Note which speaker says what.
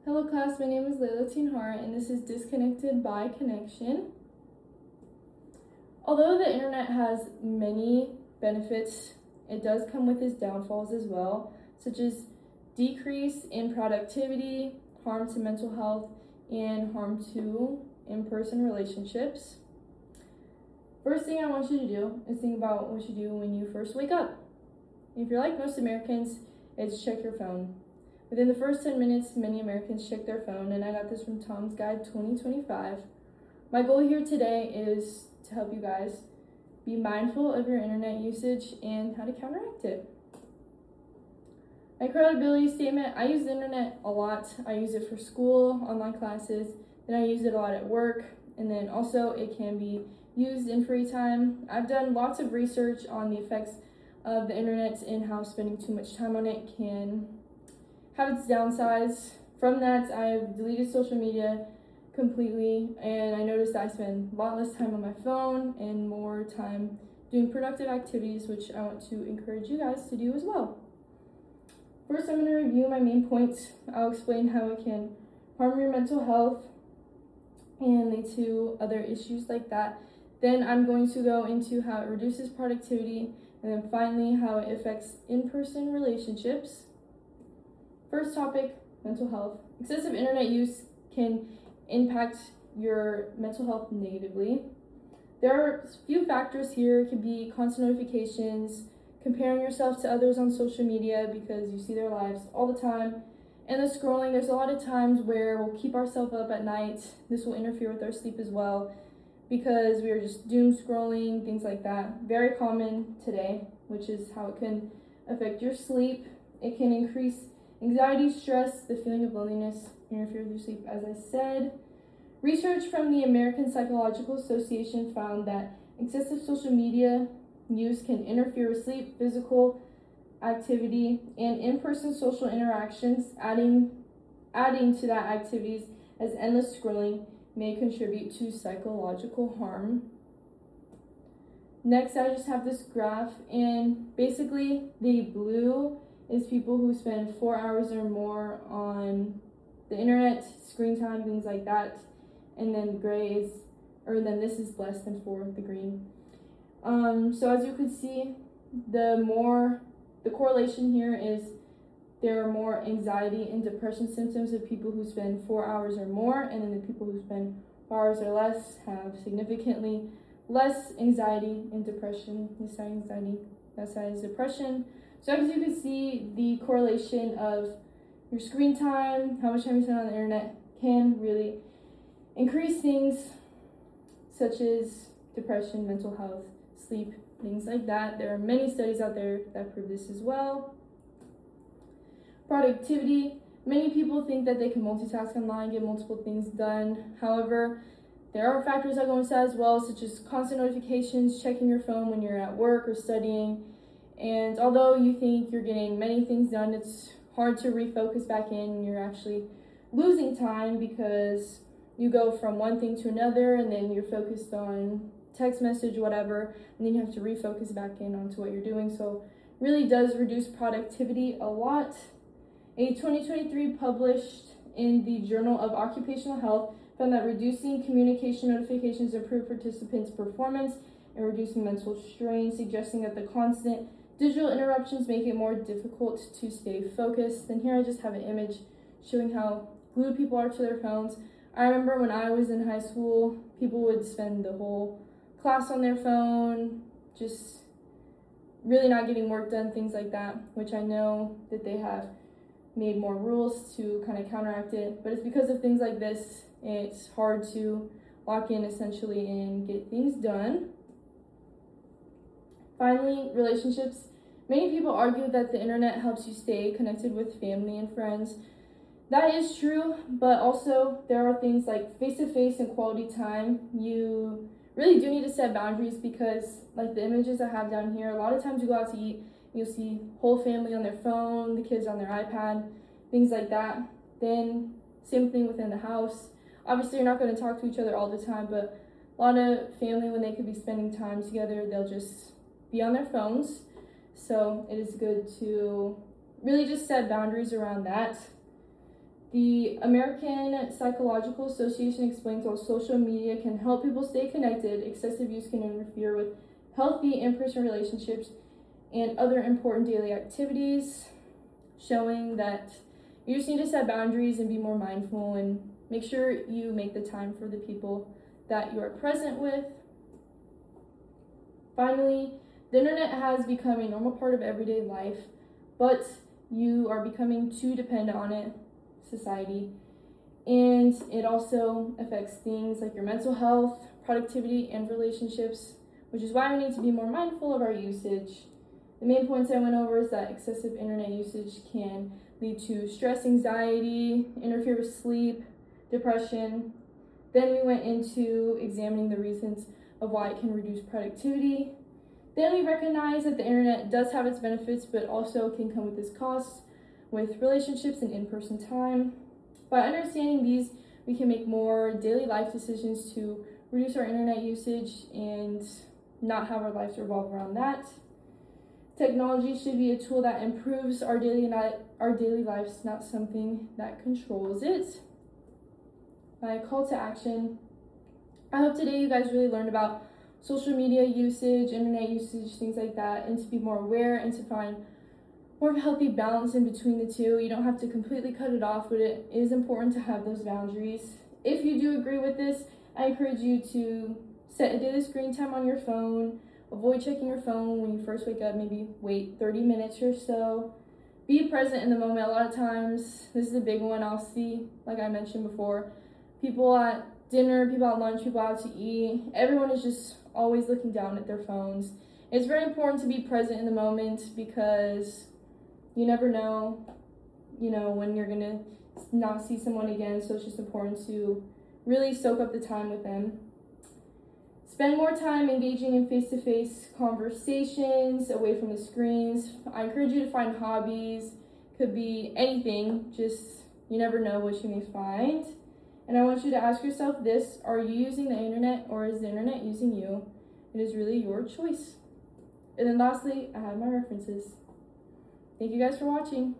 Speaker 1: Hello class, my name is Layla Hart and this is Disconnected by Connection. Although the internet has many benefits, it does come with its downfalls as well, such as decrease in productivity, harm to mental health, and harm to in-person relationships. First thing I want you to do is think about what you do when you first wake up. If you're like most Americans, it's check your phone. Within the first 10 minutes, many Americans check their phone, and I got this from Tom's Guide 2025. My goal here today is to help you guys be mindful of your internet usage and how to counteract it. My credibility statement: I use the internet a lot. I use it for school, online classes, then I use it a lot at work, and then also it can be used in free time. I've done lots of research on the effects of the internet and how spending too much time on it can have its downsides. From that, I've deleted social media completely, and I noticed I spend a lot less time on my phone and more time doing productive activities, which I want to encourage you guys to do as well. First, I'm going to review my main points. I'll explain how it can harm your mental health and lead to other issues like that. Then I'm going to go into how it reduces productivity, and then finally how it affects in-person relationships. First topic, mental health. Excessive internet use can impact your mental health negatively. There are a few factors here. It could be constant notifications, comparing yourself to others on social media because you see their lives all the time, and the scrolling. There's a lot of times where we'll keep ourselves up at night. This will interfere with our sleep as well because we are just doom scrolling, things like that. Very common today, which is how it can affect your sleep. It can increase anxiety, stress, the feeling of loneliness, interfere with your sleep, as I said. Research from the American Psychological Association found that excessive social media use can interfere with sleep, physical activity, and in-person social interactions. Adding to that activities as endless scrolling may contribute to psychological harm. Next, I just have this graph, and basically the blue is people who spend 4 hours or more on the internet, screen time, things like that. And then gray is, or then this is less than 4, the green. So as you can see, the correlation here is there are more anxiety and depression symptoms of people who spend 4 hours or more, and then the people who spend 4 hours or less have significantly less anxiety and depression. This side anxiety, that side is depression. So as you can see, the correlation of your screen time, how much time you spend on the internet, can really increase things such as depression, mental health, sleep, things like that. There are many studies out there that prove this as well. Productivity. Many people think that they can multitask online, get multiple things done. However, there are factors that go into that as well, such as constant notifications, checking your phone when you're at work or studying. And although you think you're getting many things done, it's hard to refocus back in. You're actually losing time because you go from one thing to another, and then you're focused on text message, whatever, and then you have to refocus back in onto what you're doing. So really does reduce productivity a lot. A 2023 published in the Journal of Occupational Health found that reducing communication notifications improved participants' performance and reducing mental strain, suggesting that the constant digital interruptions make it more difficult to stay focused. And here I just have an image showing how glued people are to their phones. I remember when I was in high school, people would spend the whole class on their phone, just really not getting work done, things like that, which I know that they have made more rules to kind of counteract it. But it's because of things like this, it's hard to lock in essentially and get things done. Finally, relationships. Many people argue that the internet helps you stay connected with family and friends. That is true, but also there are things like face-to-face and quality time. You really do need to set boundaries because, like the images I have down here, a lot of times you go out to eat, you'll see whole family on their phone, the kids on their iPad, things like that. Then same thing within the house. Obviously, you're not going to talk to each other all the time, but a lot of family, when they could be spending time together, they'll just be on their phones. So it is good to really just set boundaries around that. The American Psychological Association explains how social media can help people stay connected. Excessive use can interfere with healthy in-person relationships and other important daily activities, showing that you just need to set boundaries and be more mindful and make sure you make the time for the people that you are present with. Finally, the internet has become a normal part of everyday life, but you are becoming too dependent on it, society, and it also affects things like your mental health, productivity, and relationships, which is why we need to be more mindful of our usage. The main points I went over is that excessive internet usage can lead to stress, anxiety, interfere with sleep, depression. Then we went into examining the reasons of why it can reduce productivity. Then we recognize that the internet does have its benefits, but also can come with its costs with relationships and in-person time. By understanding these, we can make more daily life decisions to reduce our internet usage and not have our lives revolve around that. Technology should be a tool that improves our daily lives, not something that controls it. My call to action. I hope today you guys really learned about social media usage, internet usage, things like that, and to be more aware and to find more of a healthy balance in between the two. You don't have to completely cut it off, but it is important to have those boundaries. If you do agree with this, I encourage you to set a daily screen time on your phone. Avoid checking your phone when you first wake up, maybe wait 30 minutes or so. Be present in the moment. A lot of times, this is a big one I'll see, like I mentioned before, people at dinner, people at lunch, people out to eat, everyone is just always looking down at their phones. It's very important to be present in the moment because you never know, when you're gonna not see someone again, so it's just important to really soak up the time with them. Spend more time engaging in face-to-face conversations away from the screens. I encourage you to find hobbies, could be anything, just you never know what you may find. And I want you to ask yourself this: are you using the internet or is the internet using you? It is really your choice. And then lastly, I have my references. Thank you guys for watching.